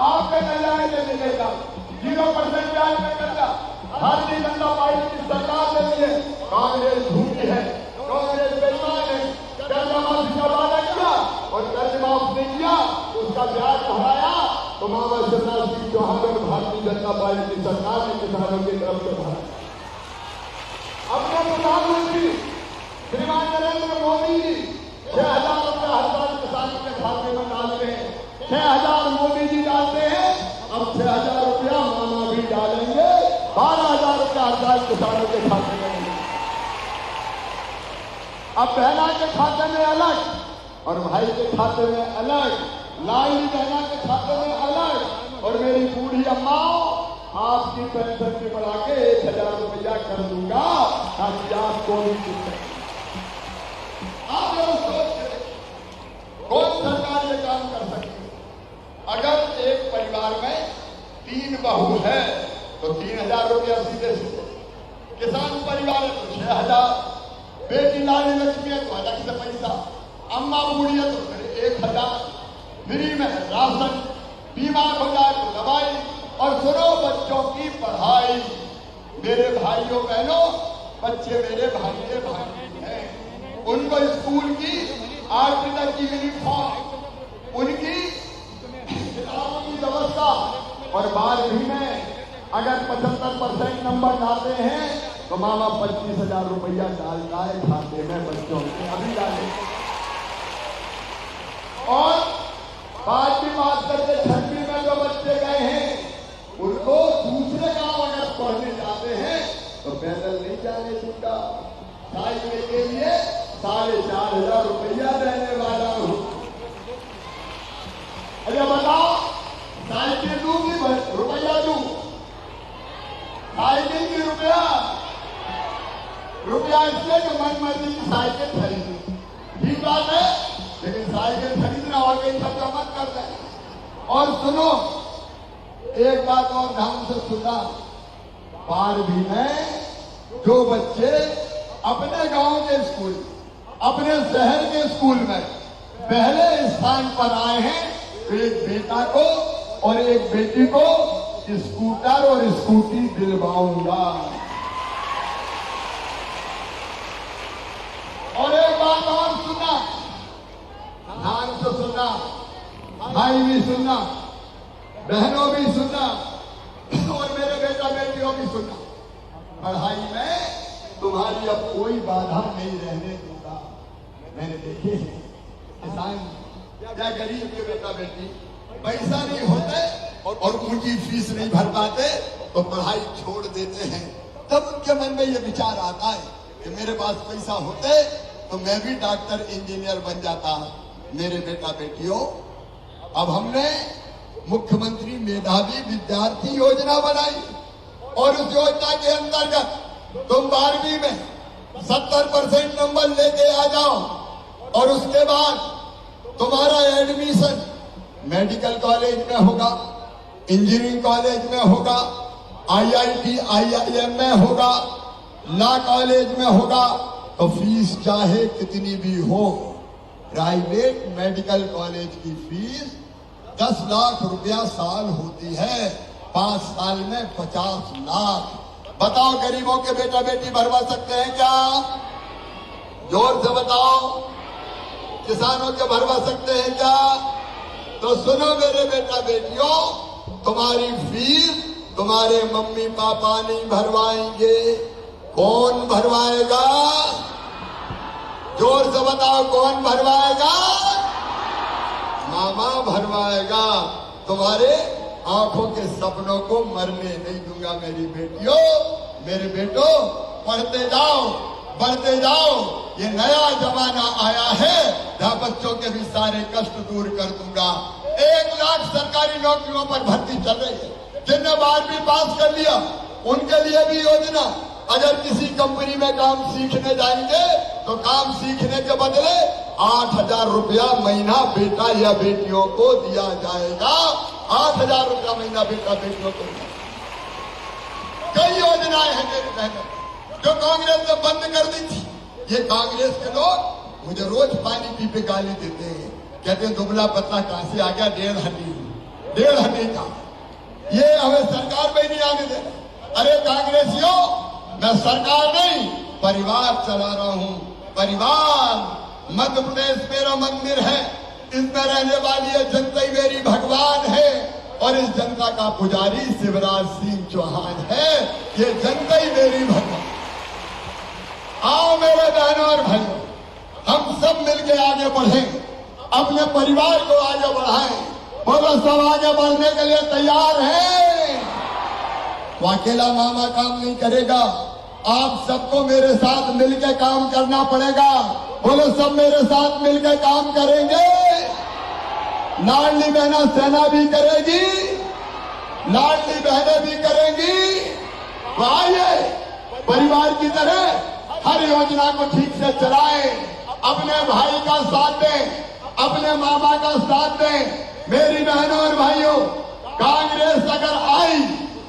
आपके महिलाएं ले मिलेगा 0% ब्याज में कर्जा भारतीय जनता पार्टी की सरकार ने लिए। कांग्रेस झूठी है, कांग्रेस बेईमान है। कर्जा माफी का वादा किया और कर्ज माफ नहीं किया, उसका ब्याज बढ़ाया तो मामा शिवराज सिंह चौहान और भारतीय जनता पार्टी की सरकार ने किसानों की तरफ से बढ़ाया। अपने प्रधानमंत्री श्रीमान नरेंद्र मोदी जी 6,000 रुपया हर साल किसानों के खाते में डालते हैं। 6,000 मोदी जी डालते हैं, अब 6,000 रुपया मामा भी डालेंगे, 12,000 रुपया हर साल किसानों के खाते में मिलेंगे। अब बहना के खाते में अलग और भाई के खाते में अलग, लाडली बहना के खाते में अलग। और मेरी बूढ़ी अम्माओं, आपकी पेंशन भी बढ़ा के 1,000 रुपया कर दूंगा ताकि आपको भी कुछ आप लोग सोच कौन सरकार ये काम कर सकती है? अगर एक परिवार में 3 बहू है तो 3,000 रुपया सीधे सीधे, किसान परिवार है तो 6,000, बेटी लाडली लक्ष्मी है तो अलग से पैसा, अम्मा बूढ़ी है तो फिर 1,000, फ्री में राशन, बीमार हो जाए तो दवाई, और सुनो बच्चों की पढ़ाई। मेरे भाइयों बहनों, बच्चे मेरे भाई के भाई हैं, उनको स्कूल की 8वीं तक की यूनिफॉर्म, उनकी किताबों की व्यवस्था और 12वीं में अगर 75% नंबर लाते हैं तो मामा 25,000 रुपया डालता है खाते में बच्चों के, अभी डाले। और 5वीं पास करके 6वीं में जो बच्चे गए हैं उनको दूसरे गांव अगर पढ़ने जाते हैं तो पैदल नहीं जाने दूंगा, साइकिल के लिए 4,500 रुपया देने वाला हूं। अरे बताओ, साइकिल दूं कि रुपया दूं? साइकिल की रुपया इसलिए कि मन मर्जी की साइकिल खरीदी, ठीक बात है, लेकिन साइकिल खरीदना और कहीं खर्चा मत कर दे। और सुनो, एक बात और ध्यान से सुना, 12वीं में जो बच्चे अपने गांव के स्कूल, अपने शहर के स्कूल में पहले स्थान पर आए हैं, तो एक बेटा को और एक बेटी को स्कूटर और स्कूटी दिलवाऊंगा। और एक बात और सुनना, ध्यान से सुनना, भाई भी सुनना, बहनों भी सुनना और मेरे बेटा बेटियों भी सुनना। पढ़ाई में तुम्हारी अब कोई बाधा नहीं रहने दूंगा। मैंने देखे हैं किसान या गरीब के बेटा बेटी पैसा नहीं होते और उनकी फीस नहीं भर पाते तो पढ़ाई छोड़ देते हैं। तब उनके मन में ये विचार आता है कि मेरे पास पैसा होते तो मैं भी डॉक्टर इंजीनियर बन जाता। मेरे बेटा बेटियों, अब हमने मुख्यमंत्री मेधावी विद्यार्थी योजना बनाई और उस योजना के अंतर्गत तुम 12वीं में 70% नंबर लेके आ जाओ और उसके बाद तुम्हारा एडमिशन मेडिकल कॉलेज में होगा, इंजीनियरिंग कॉलेज में होगा, IIT IIM में होगा, लॉ कॉलेज में होगा। तो फीस चाहे कितनी भी हो, प्राइवेट मेडिकल कॉलेज की फीस 10 लाख रुपया साल होती है, 5 साल में 50 लाख। बताओ, गरीबों के बेटा बेटी भरवा सकते हैं क्या? जोर से बताओ। किसानों के भरवा सकते हैं क्या? तो सुनो मेरे बेटा बेटियों, तुम्हारी फीस तुम्हारे मम्मी पापा नहीं भरवाएंगे। कौन भरवाएगा? जोर से बताओ, कौन भरवाएगा? मामा भरवाएगा। तुम्हारे आंखों के सपनों को मरने नहीं दूंगा। मेरी बेटियों, मेरे बेटों, पढ़ते जाओ, बढ़ते जाओ। ये नया जमाना आया है जहां बच्चों के भी सारे कष्ट दूर कर दूंगा। 1 लाख सरकारी नौकरियों पर भर्ती चल रही है। जिनने 12वीं पास कर लिया उनके लिए भी योजना। अगर किसी कंपनी में काम सीखने जाएंगे तो काम सीखने के बदले 8,000 रुपया महीना बेटा या बेटियों को दिया जाएगा। 8,000 रुपया महीना बेटा बेटियों को। कई योजनाएं हैं मेरी बहनों जो कांग्रेस ने बंद कर दी थी। ये कांग्रेस के लोग मुझे रोज पानी पी पे गाली देते हैं, कहते हैं दुबला पतला कहां से आ गया, 1.5 हड्डी का। ये हमें सरकार में नहीं आने देना। अरे कांग्रेसियों, मैं सरकार नहीं परिवार चला रहा हूं। परिवार मध्य प्रदेश मेरा मंदिर है, इसमें रहने वाली ये जनता ही मेरी भगवान है और इस जनता का पुजारी शिवराज सिंह चौहान है। ये जनता ही मेरी भगवान। आओ मेरे बहनों और भाइयों, हम सब मिलकर आगे बढ़ें, अपने परिवार को आगे बढ़ाएं। बोलो, सब आगे बढ़ने के लिए तैयार हैं? वो अकेला मामा काम नहीं करेगा, आप सबको मेरे साथ मिलकर काम करना पड़ेगा। बोलो, सब मेरे साथ मिलकर काम करेंगे। लाडली बहना सेना भी करेगी, लाडली बहनें भी करेंगी। तो आइए परिवार की तरह हर योजना को ठीक से चलाएं, अपने भाई का साथ दें, अपने मामा का साथ दें। मेरी बहनों और भाइयों, कांग्रेस अगर आई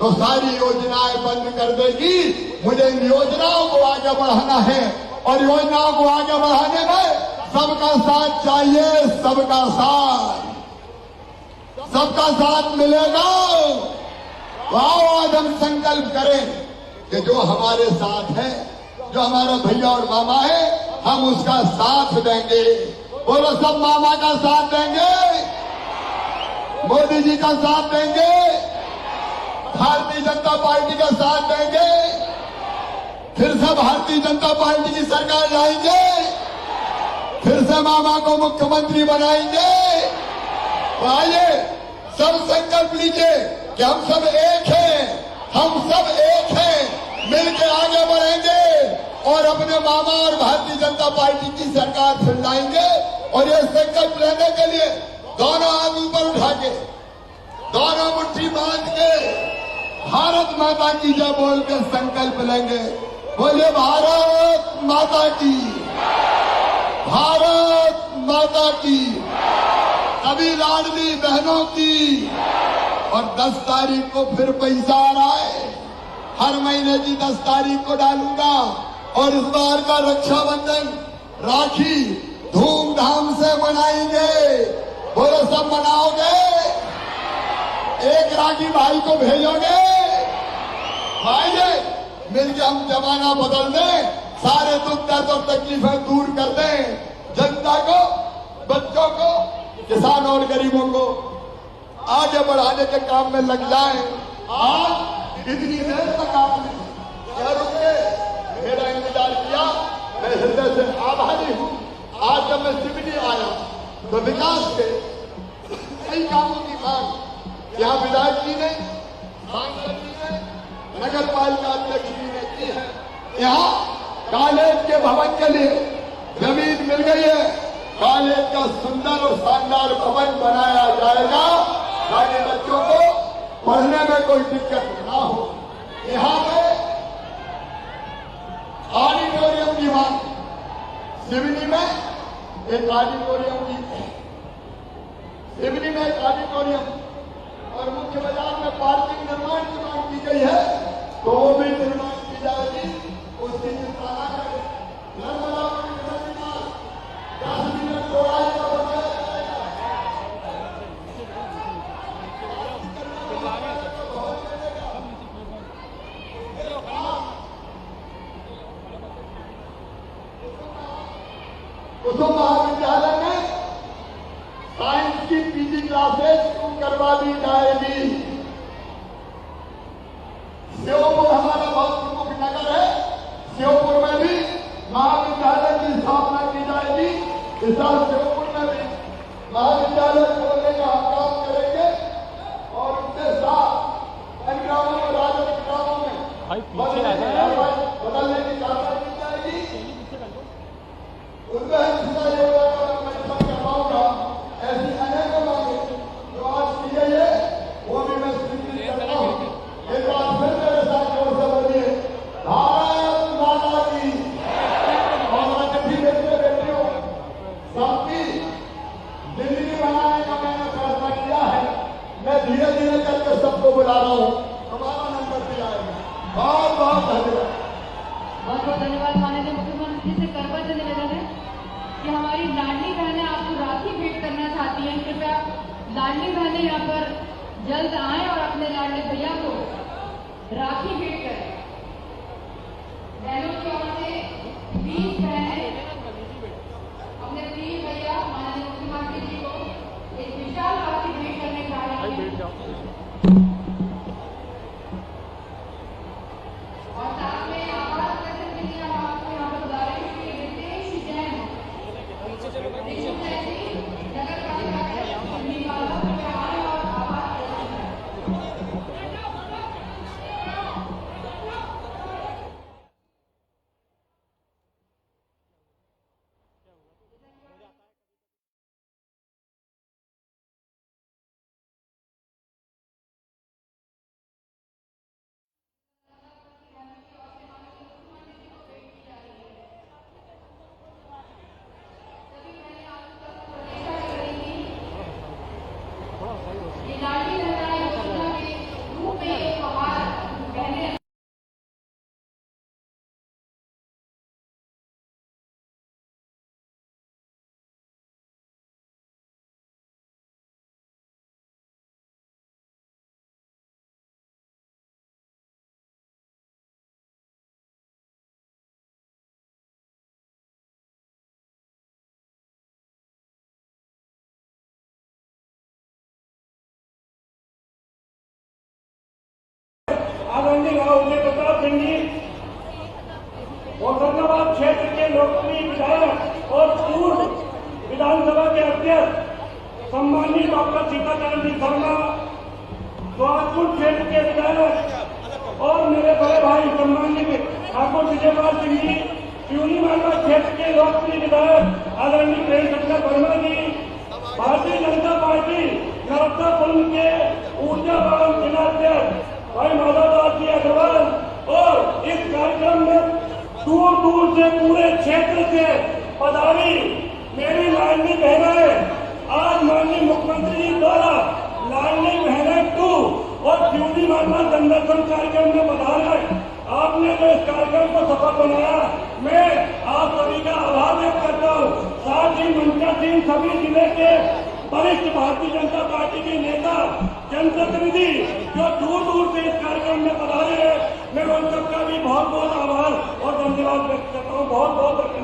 तो सारी योजनाएं बंद कर देगी। मुझे इन योजनाओं को आगे बढ़ाना है और योजनाओं को आगे बढ़ाने में सबका साथ चाहिए। सबका साथ, सबका साथ मिलेगा। आओ आज हम संकल्प करें कि जो हमारे साथ है, जो हमारा भैया और मामा है, हम उसका साथ देंगे। बोलो, सब मामा का साथ देंगे, मोदी जी का साथ देंगे, भारतीय जनता पार्टी का साथ देंगे, फिर से भारतीय जनता पार्टी की सरकार लाएंगे, फिर से मामा को मुख्यमंत्री बनाएंगे। तो आइए सब संकल्प लीजिए कि हम सब एक हैं, हम सब एक हैं, मिलकर आगे बढ़ेंगे और अपने मामा और भारतीय जनता पार्टी की सरकार फिर लाएंगे। और ये संकल्प लेने के लिए दोनों हाथ ऊपर उठा के, दोनों मुट्ठी बांध के भारत माता की जय बोल के संकल्प लेंगे। बोलिए भारत माता की, भारत माता की, सभी लाडली बहनों की। और 10 तारीख को फिर पैसा आ रहा है, हर महीने की 10 तारीख को डालूंगा। और इस बार का रक्षाबंधन राखी धूमधाम से मनाएंगे। बोलो सब मनाओगे? एक राखी भाई को भेजोगे? आइए मिलकर हम जमाना बदल दें, सारे दुख दर्द और तकलीफें दूर कर दें, जनता को, बच्चों को, किसानों और गरीबों को आगे बढ़ाने के काम में लग जाएं। आज इतनी देर तक आपने क्या रुके, मेरा इंतजार किया, मैं हृदय से आभारी हूं। आज जब मैं सिवनी आया तो विकास के कई कामों की मांग यहाँ विधायक जी ने, सांसद जी ने, नगर पालिका अध्यक्ष जी ने की है। यहाँ कॉलेज के भवन के लिए जमीन मिल गई है, कॉलेज का सुंदर और शानदार भवन बनाया जाएगा ताकि बच्चों को पढ़ने में कोई दिक्कत ना हो। यहाँ पे ऑडिटोरियम की मांग, सिवनी में एक ऑडिटोरियम की, सिवनी में एक ऑडिटोरियम और मुख्य बाजार में पार्किंग निर्माण की मांग की गई है, तो वो भी निर्माण की जाएगी। उसकी चिंता न करें। नर्मदा नदी का 10 मिनट चौड़ाई का बनाया जाएगा। कुसुम महाविद्यालय में साइंस की पीजी क्लासेज शुरू करवा दी जाएगी। श्योपुर हमारा बहुत प्रमुख नगर है, श्योपुर में भी महाविद्यालय की स्थापना की जाएगी। इस साल श्योपुर में भी महाविद्यालय खोलने का हम काम करेंगे और उसके साथ इन ग्रामों में, राजस्व ग्रामों में बदलने की कार्रवाई की जाएगी। उद्वहन सिंचाई योजना का मैं सब करवाऊंगा। ऐसी अनेकों मांगे जो आज की गई है वो भी मैं स्वीकृत करता हूँ। एक बार फिर मेरे साथ जोर से बोलिए, भारत माता की। और आज भी बेटियों सबकी जिंदगी बनाने का मैंने फैसला किया है। मैं धीरे धीरे करके सबको बुला रहा हूँ, हमारा नंबर भी आएगा। बहुत बहुत धन्यवाद। बहुत बहुत धन्यवाद। माननीय मुख्यमंत्री से करबद्ध निवेदन है कि हमारी लाडली बहनें आपको राखी भेंट करना चाहती हैं। कृपया लाडली बहनें यहाँ पर जल्द आएं और अपने लाडले भैया को राखी भेंट करें। बहनों की ओर से 20 बहनें अपने प्रिय भैया माननीय मुख्यमंत्री जी को एक विशाल राखी भेंट करने जा रही हैं। और साथ में आवाज प्रकट के लिए हम आपको यहाँ पर बुला रहे हैं कि रितेश जैन, नगर पालिका और आवाज आदरणीय राव उदय प्रताप सिंह जी, होशंगाबाद क्षेत्र के लोकप्रिय विधायक और पूर्व विधानसभा के अध्यक्ष सम्मानीय डॉक्टर सीताचरण जी शर्मा, सोहागपुर क्षेत्र के विधायक और मेरे बड़े भाई सम्मानीय ठाकुर विजयपाल सिंह जी, त्यूनी मालवा क्षेत्र के लोकप्रिय विधायक आदरणीय प्रेम शंकर वर्मा जी, भारतीय जनता पार्टी नरोत्तापुरम के ऊर्जावान जिलाध्यक्ष भाई माधवदास जी अग्रवाल और इस कार्यक्रम में दूर दूर से पूरे क्षेत्र से पधारी मेरी लाडली बहनें, आज माननीय मुख्यमंत्री जी द्वारा लाडली बहनें 2 और त्यूनी मालवा जनदर्शन कार्यक्रम में पधारे। आपने जो इस कार्यक्रम को सफल बनाया, मैं आप सभी का आभार व्यक्त करता हूँ। साथ ही मंचा सिंह सभी जिले के वरिष्ठ भारतीय जनता पार्टी के नेता, जनप्रतिनिधि जो दूर दूर से इस कार्यक्रम में पधारे हैं, मैं उन सबका भी बहुत बहुत आभार और धन्यवाद व्यक्त करता हूँ। बहुत बहुत धन्यवाद।